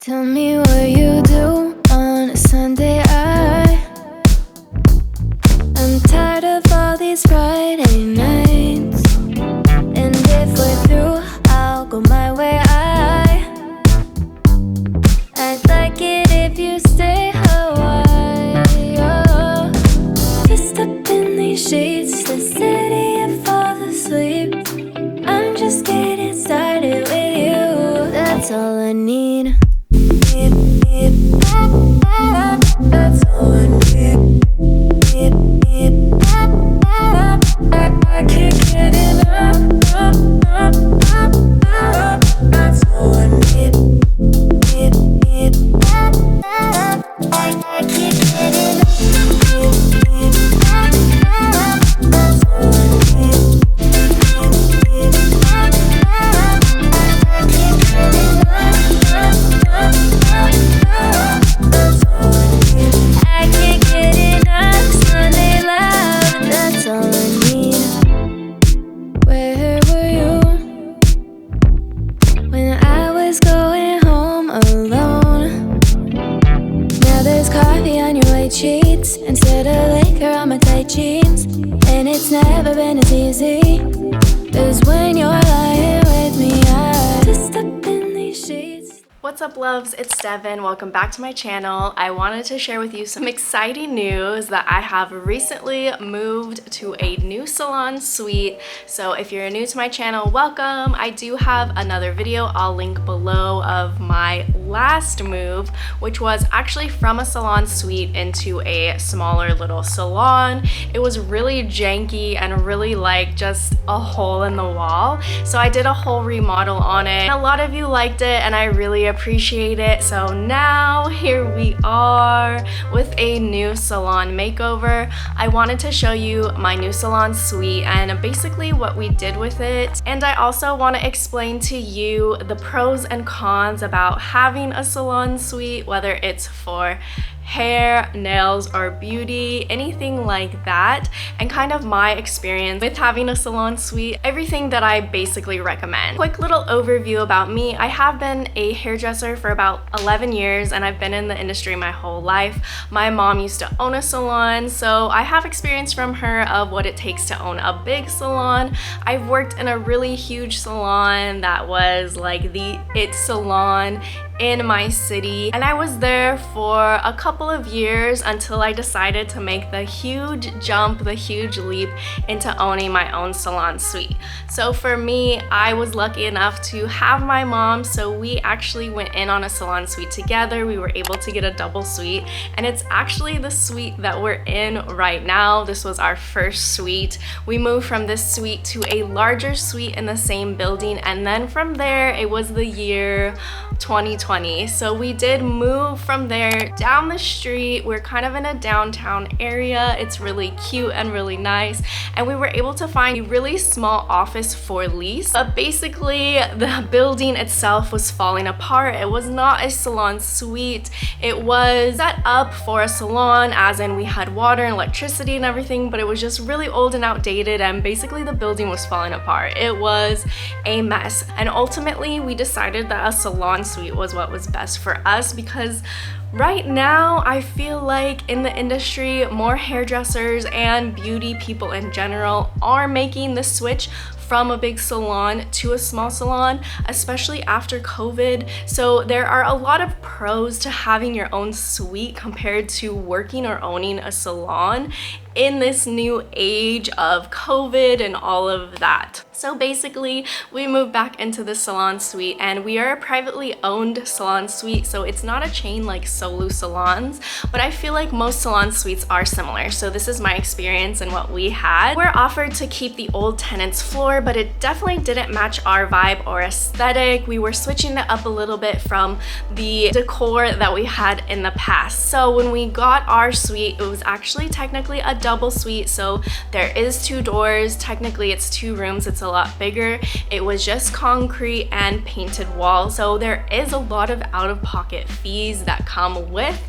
Tell me what you do on a Sunday. I'm tired of all these Friday nights, and if we're through, I'll go my way. I'd like it if you stay a while. Just up in these sheets, the city and fall asleep. I'm just getting started with you. That's all I need. That's all I need. I can't get enough. That's all I need. I can't get enough. That's all I need. I can't get enough Sunday love. That's all I need. Where were you when I was going home alone? Now there's coffee on your white sheets instead of liquor on my tight jeans, and it's never been as easy as when you're lying with me. I just up in these sheets. What's up, loves? It's Devin. Welcome back to my channel. I wanted to share with you some exciting news that I have recently moved to a new salon suite. So if you're new to my channel, welcome. I do have another video I'll link below of my last move, which was actually from a salon suite into a smaller little salon. It was really janky and really like just a hole in the wall. So I did a whole remodel on it. A lot of you liked it and I really appreciate it. So now here we are with a new salon makeover. I wanted to show you my new salon suite and basically what we did with it. And I also want to explain to you the pros and cons about having a salon suite, whether it's for hair, nails, or beauty, anything like that, and kind of my experience with having a salon suite, everything that I basically recommend. Quick little overview about me. I have been a hairdresser for about 11 years and I've been in the industry my whole life. My mom used to own a salon, so I have experience from her of what it takes to own a big salon. I've worked in a really huge salon that was like the it salon in my city, and I was there for a couple of years until I decided to make the huge jump, the huge leap into owning my own salon suite. So for me, I was lucky enough to have my mom, so we actually went in on a salon suite together. We were able to get a double suite, and it's actually the suite that we're in right now. This was our first suite. We moved from this suite to a larger suite in the same building, and then from there it was the year 2020. So we did move from there down the street. We're kind of in a downtown area. It's really cute and really nice. And we were able to find a really small office for lease. But basically the building itself was falling apart. It was not a salon suite. It was set up for a salon, as in we had water and electricity and everything, but it was just really old and outdated, and basically the building was falling apart. It was a mess. And ultimately we decided that a salon suite was what was best for us, because right now I feel like in the industry, more hairdressers and beauty people in general are making the switch from a big salon to a small salon, especially after COVID. So there are a lot of pros to having your own suite compared to working or owning a salon in this new age of COVID and all of that. So basically we moved back into the salon suite, and we are a privately owned salon suite, so it's not a chain like Solo salons, but I feel like most salon suites are similar. So this is my experience and what we had. We're offered to keep the old tenant's floor, but it definitely didn't match our vibe or aesthetic. We were switching it up a little bit from the decor that we had in the past. So when we got our suite, it was actually technically a double suite, so there is 2 doors. Technically it's 2 rooms, it's a lot bigger. It was just concrete and painted walls, so there is a lot of out-of-pocket fees that come with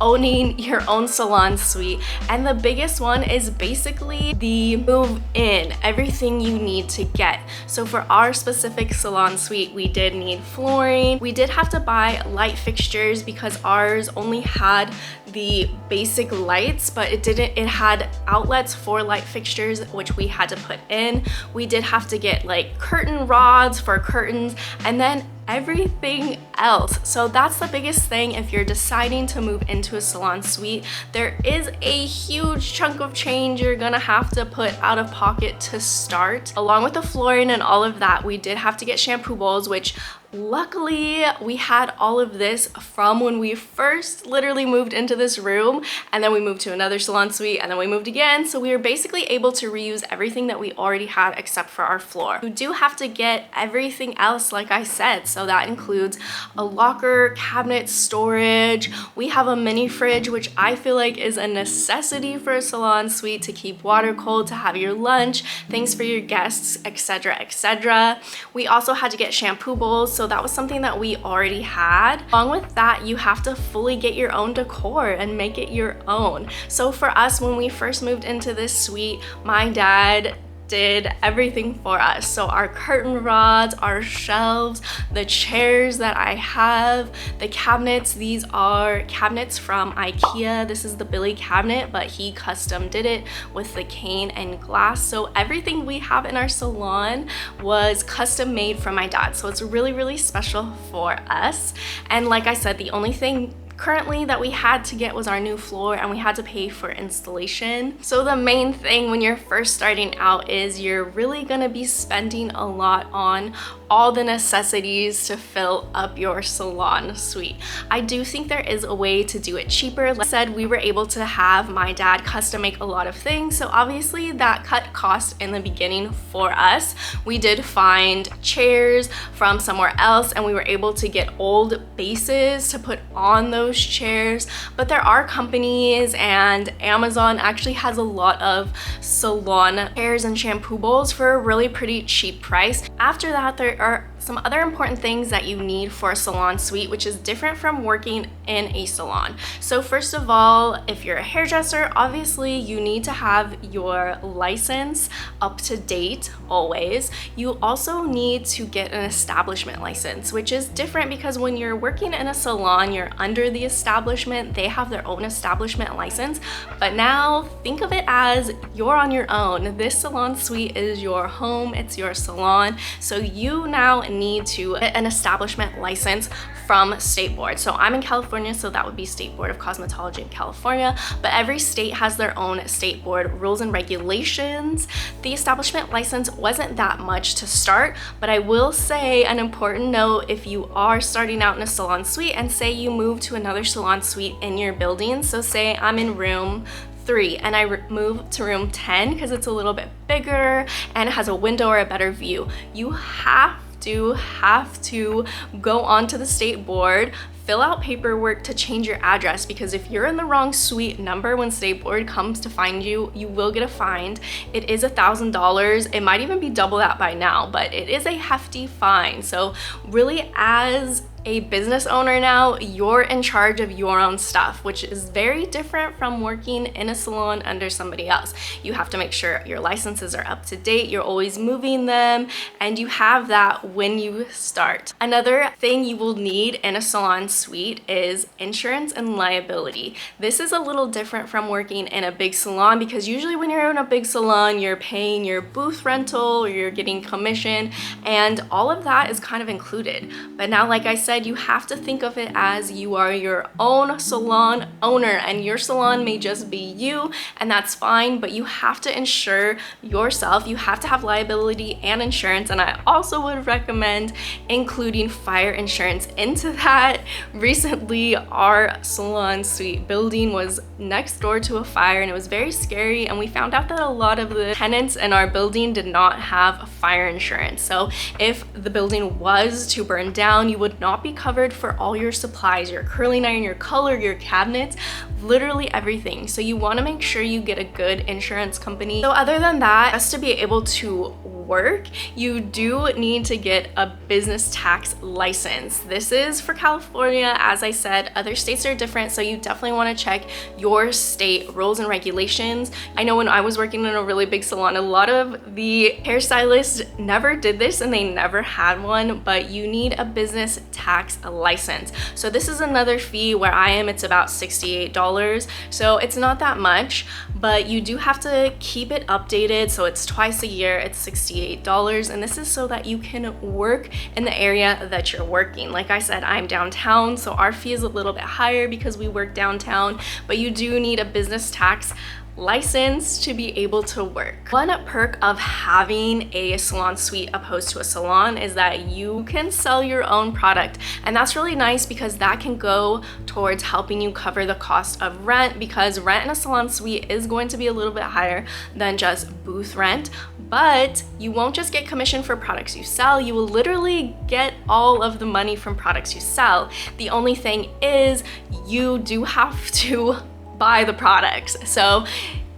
owning your own salon suite. And the biggest one is basically the move in, everything you need to get. So for our specific salon suite, we did need flooring. We did have to buy light fixtures because ours only had the basic lights, but it had outlets for light fixtures, which we had to put in. We did have to get like curtain rods for curtains, and then everything else. So that's the biggest thing if you're deciding to move into a salon suite. There is a huge chunk of change you're gonna have to put out of pocket to start. Along with the flooring and all of that, we did have to get shampoo bowls, which luckily we had all of this from when we first literally moved into this room, and then we moved to another salon suite, and then we moved again. So we were basically able to reuse everything that we already had except for our floor. You do have to get everything else, like I said. So that includes a locker, cabinet, storage. We have a mini fridge, which I feel like is a necessity for a salon suite to keep water cold, to have your lunch, things for your guests, etc., etc. We also had to get shampoo bowls, so that was something that we already had. Along with that, you have to fully get your own decor and make it your own. So for us, when we first moved into this suite, my dad did everything for us. So our curtain rods, our shelves, the chairs that I have, the cabinets, these are cabinets from IKEA. This is the Billy cabinet, but he custom did it with the cane and glass. So everything we have in our salon was custom made from my dad. So it's really, really special for us. And like I said, the only thing currently that we had to get was our new floor, and we had to pay for installation. So the main thing when you're first starting out is you're really gonna be spending a lot on all the necessities to fill up your salon suite. I do think there is a way to do it cheaper. Like I said, we were able to have my dad custom make a lot of things, so obviously that cut cost in the beginning for us. We did find chairs from somewhere else, and we were able to get old bases to put on those chairs. But there are companies, and Amazon actually has a lot of salon chairs and shampoo bowls for a really pretty cheap price. After that, there are some other important things that you need for a salon suite, which is different from working in a salon. So first of all, if you're a hairdresser, obviously you need to have your license up to date always. You also need to get an establishment license, which is different because when you're working in a salon, you're under the establishment. They have their own establishment license, but now think of it as you're on your own. This salon suite is your home, it's your salon. So you now need to get an establishment license from State Board. So I'm in California, so that would be State Board of Cosmetology in California, but every state has their own State Board rules and regulations. The establishment license wasn't that much to start, but I will say an important note: if you are starting out in a salon suite and say you move to another salon suite in your building, so say I'm in room 3 and I move to room 10 because it's a little bit bigger and it has a window or a better view, you have to go onto the State Board, fill out paperwork to change your address, because if you're in the wrong suite number when State Board comes to find you, you will get a fine. It is $1,000. It might even be double that by now, but it is a hefty fine. So really, as a business owner now, you're in charge of your own stuff, which is very different from working in a salon under somebody else. You have to make sure your licenses are up to date, you're always moving them, and you have that when you start. Another thing you will need in a salon suite is insurance and liability. This is a little different from working in a big salon, because usually when you're in a big salon, you're paying your booth rental or you're getting commission, and all of that is kind of included. But now, like I said, you have to think of it as you are your own salon owner, and your salon may just be you, and that's fine, but you have to insure yourself. You have to have liability and insurance, and I also would recommend including fire insurance into that. Recently, our salon suite building was next door to a fire, and it was very scary, and we found out that a lot of the tenants in our building did not have fire insurance. So if the building was to burn down, you would not not be covered for all your supplies, your curling iron, your color, your cabinets, literally everything. So you want to make sure you get a good insurance company. So other than that, just to be able to work, you do need to get a business tax license. This is for California. As I said, other states are different, so you definitely want to check your state rules and regulations. I know when I was working in a really big salon, a lot of the hairstylists never did this and they never had one, but you need a business tax license. So this is another fee. Where I am, it's about $68. So it's not that much, but you do have to keep it updated. So it's twice a year, it's $68. And this is so that you can work in the area that you're working. Like I said, I'm downtown, so our fee is a little bit higher because we work downtown, but you do need a business tax license to be able to work. One perk of having a salon suite opposed to a salon is that you can sell your own product, and that's really nice because that can go towards helping you cover the cost of rent, because rent in a salon suite is going to be a little bit higher than just booth rent. But you won't just get commission for products you sell, you will literally get all of the money from products you sell. The only thing is you do have to buy the products. So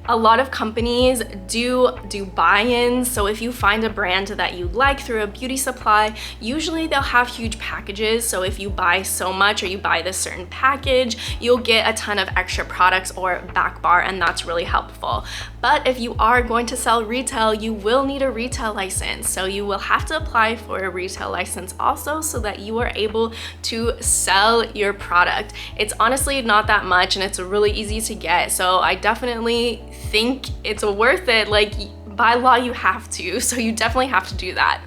a lot of companies do buy-ins. So if you find a brand that you like through a beauty supply, usually they'll have huge packages. So if you buy so much or you buy this certain package, you'll get a ton of extra products or back bar, and that's really helpful. But if you are going to sell retail, you will need a retail license. So you will have to apply for a retail license also so that you are able to sell your product. It's honestly not that much and it's really easy to get. So I definitely think it's worth it. Like, by law you have to, so you definitely have to do that.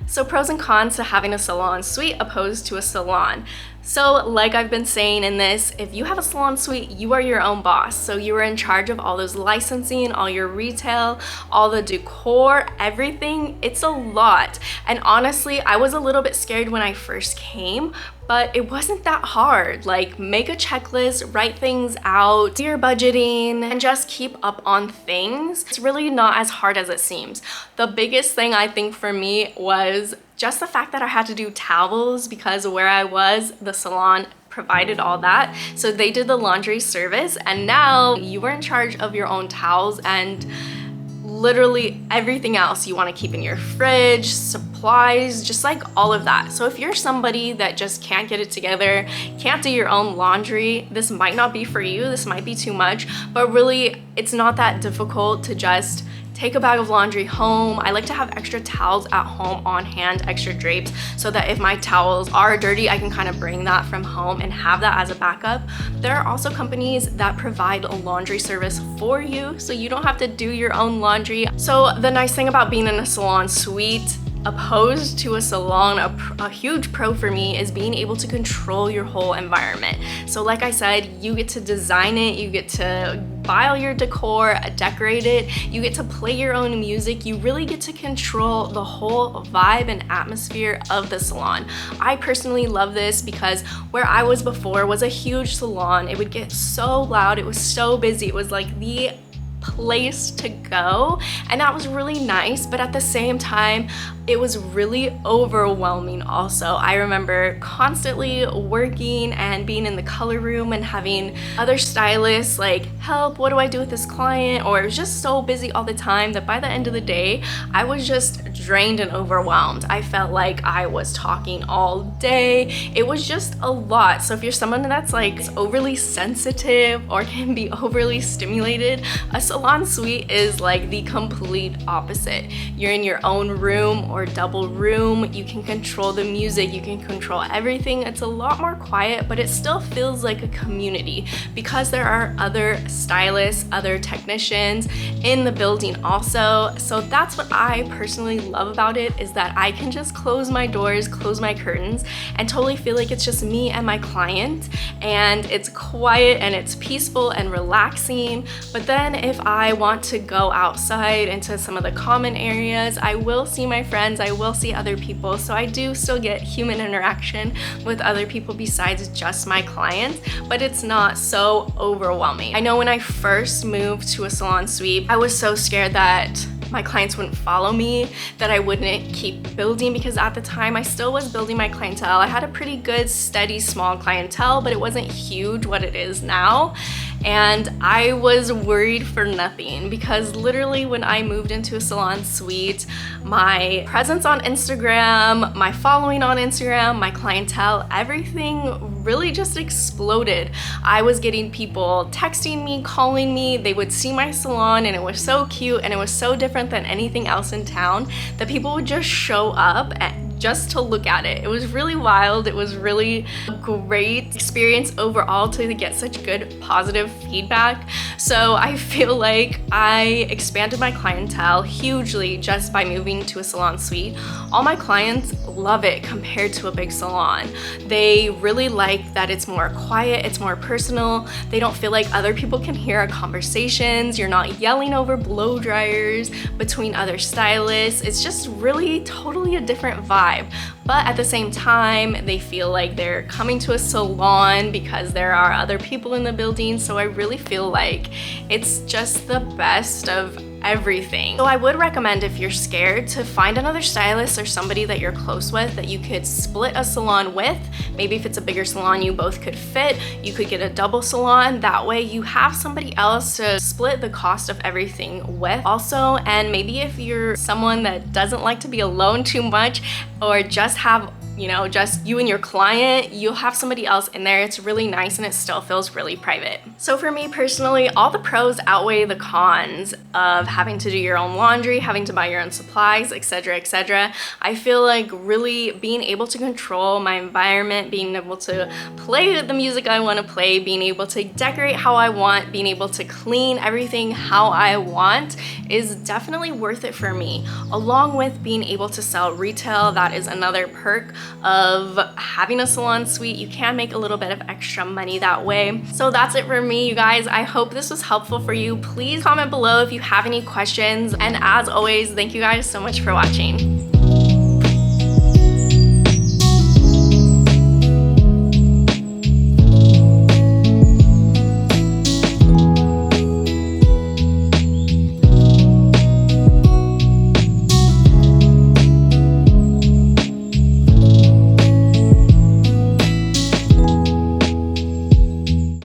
So pros and cons to having a salon suite opposed to a salon. So like I've been saying in this, if you have a salon suite, you are your own boss. So you are in charge of all those licensing, all your retail, all the decor, everything. It's a lot. And honestly, I was a little bit scared when I first came, but it wasn't that hard. Like, make a checklist, write things out, do your budgeting, and just keep up on things. It's really not as hard as it seems. The biggest thing I think for me was just the fact that I had to do towels, because where I was, the salon provided all that. So they did the laundry service, and now you are in charge of your own towels and literally everything else you want to keep in your fridge, supplies, just like all of that. So if you're somebody that just can't get it together, can't do your own laundry, this might not be for you. This might be too much, but really it's not that difficult to just take a bag of laundry home. I like to have extra towels at home on hand, extra drapes, so that if my towels are dirty, I can kind of bring that from home and have that as a backup. There are also companies that provide a laundry service for you, so you don't have to do your own laundry. So the nice thing about being in a salon suite opposed to a salon, a huge pro for me is being able to control your whole environment. So like I said, you get to design it, you get to buy all your decor, decorate it, you get to play your own music, you really get to control the whole vibe and atmosphere of the salon. I personally love this because where I was before was a huge salon. It would get so loud, it was so busy, it was like the place to go, and that was really nice, but at the same time it was really overwhelming also. I remember constantly working and being in the color room and having other stylists like, help, what do I do with this client? Or it was just so busy all the time that by the end of the day I was just drained and overwhelmed. I felt like I was talking all day. It was just a lot. So if you're someone that's like overly sensitive or can be overly stimulated, a salon suite is like the complete opposite. You're in your own room or double room. You can control the music, you can control everything. It's a lot more quiet, but it still feels like a community because there are other stylists, other technicians in the building also. So that's what I personally love about it, is that I can just close my doors, close my curtains, and totally feel like it's just me and my client, and it's quiet and it's peaceful and relaxing. But then if I want to go outside into some of the common areas, I will see my friends, I will see other people. So I do still get human interaction with other people besides just my clients, but it's not so overwhelming. I know when I first moved to a salon suite, I was so scared that my clients wouldn't follow me, that I wouldn't keep building, because at the time I still was building my clientele. I had a pretty good, steady, small clientele, but it wasn't huge what it is now. And I was worried for nothing, because literally when I moved into a salon suite, my presence on Instagram, my following on Instagram, my clientele, everything really just exploded. I was getting people texting me, calling me. They would see my salon and it was so cute and it was so different than anything else in town that people would just show up just to look at it. It was really wild. It was really a great experience overall to get such good positive feedback. So I feel like I expanded my clientele hugely just by moving to a salon suite. All my clients love it compared to a big salon. They really like that it's more quiet, it's more personal. They don't feel like other people can hear our conversations. You're not yelling over blow dryers between other stylists. It's just really totally a different vibe. But at the same time, they feel like they're coming to a salon because there are other people in the building. So I really feel like it's just the best of everything. So I would recommend, if you're scared, to find another stylist or somebody that you're close with that you could split a salon with. Maybe if it's a bigger salon, you both could fit. You could get a double salon. That way you have somebody else to split the cost of everything with also. And maybe if you're someone that doesn't like to be alone too much, or just have just you and your client, you'll have somebody else in there. It's really nice and it still feels really private. So for me personally, all the pros outweigh the cons of having to do your own laundry, having to buy your own supplies, etc., etc. I feel like really being able to control my environment, being able to play the music I want to play, being able to decorate how I want, being able to clean everything how I want is definitely worth it for me. Along with being able to sell retail, that is another perk of having a salon suite. You can make a little bit of extra money that way. So that's it for me, you guys. I hope this was helpful for you. Please comment below if you have any questions. And as always, thank you guys so much for watching.